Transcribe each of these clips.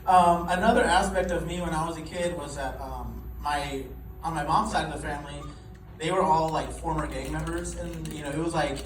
Another aspect of me when I was a kid was that on my mom's side of the family, they were all like former gang members, and it was like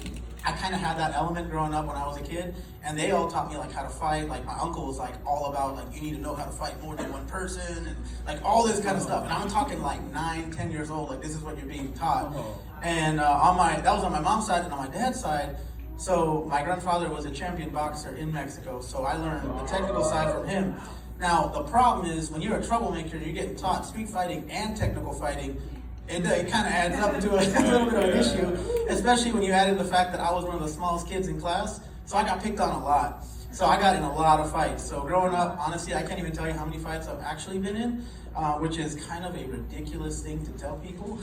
I kind of had that element growing up when I was a kid, and they all taught me like how to fight. Like my uncle was like all about like you need to know how to fight more than one person, and like all this kind of stuff. And I'm talking like 9, 10 years old. Like this is what you're being taught. And that was on my mom's side, and on my dad's side. So my grandfather was a champion boxer in Mexico, so I learned the technical side from him. Now the problem is when you're a troublemaker, you're getting taught street fighting and technical fighting. It kind of adds up to a little bit of an issue, especially when you add in the fact that I was one of the smallest kids in class, so I got picked on a lot. So I got in a lot of fights. So growing up, honestly, I can't even tell you how many fights I've actually been in, which is kind of a ridiculous thing to tell people.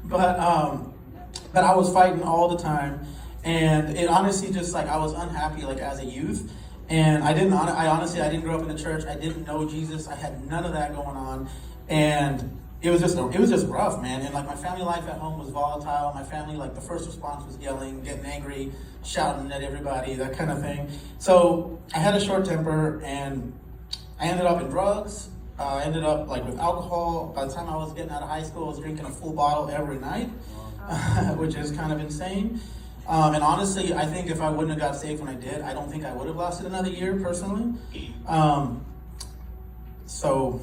But I was fighting all the time, and it honestly just like I was unhappy like as a youth. And I honestly didn't grow up in the church. I didn't know Jesus. I had none of that going on, and it was just rough, man. And like my family life at home was volatile. My family, like the first response was yelling, getting angry, shouting at everybody, that kind of thing. So I had a short temper, and I ended up in drugs. I ended up like with alcohol. By the time I was getting out of high school, I was drinking a full bottle every night, which is kind of insane. And honestly, I think if I wouldn't have got saved when I did, I don't think I would have lasted another year personally. So,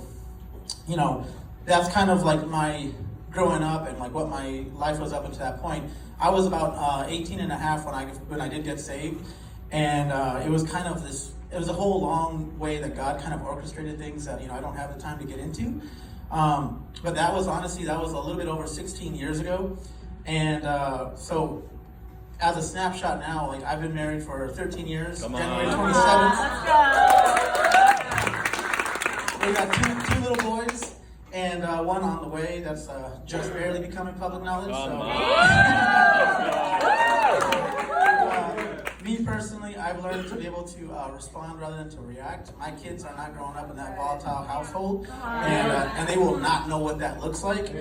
that's kind of like my growing up and like what my life was up until that point. I was about 18 and a half when I did get saved. And it was kind of it was a whole long way that God kind of orchestrated things that, I don't have the time to get into. But that was a little bit over 16 years ago. And so as a snapshot now, like I've been married for 13 years, January 27th. We got two little boys and one on the way that's just barely becoming public knowledge. Me personally, I've learned to be able to respond rather than to react. My kids are not growing up in that volatile household, and they will not know what that looks like.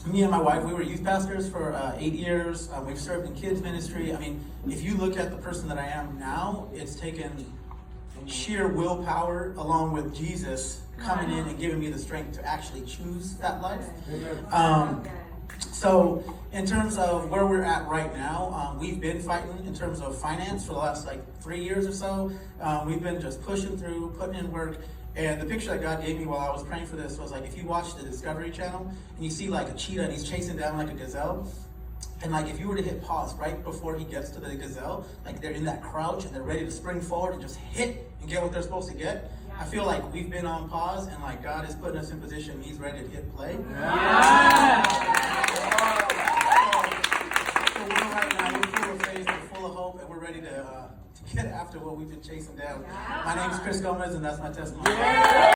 Me and my wife, we were youth pastors for 8 years. We've served in kids ministry. I mean, if you look at the person that I am now, it's taken sheer willpower along with Jesus coming in and giving me the strength to actually choose that life. So in terms of where we're at right now, we've been fighting in terms of finance for the last 3 years or so. We've been just pushing through, putting in work. And the picture that God gave me while I was praying for this was like if you watch the Discovery Channel and you see like a cheetah and he's chasing down like a gazelle, and like if you were to hit pause right before he gets to the gazelle, like they're in that crouch and they're ready to spring forward and just hit and get what they're supposed to get. I feel like we've been on pause and like God is putting us in position. He's ready to hit play. So we're right now, we're full of faith, we're full of hope, and we're ready to get after what we've been chasing down. My name is Chris Gomez, and that's my testimony.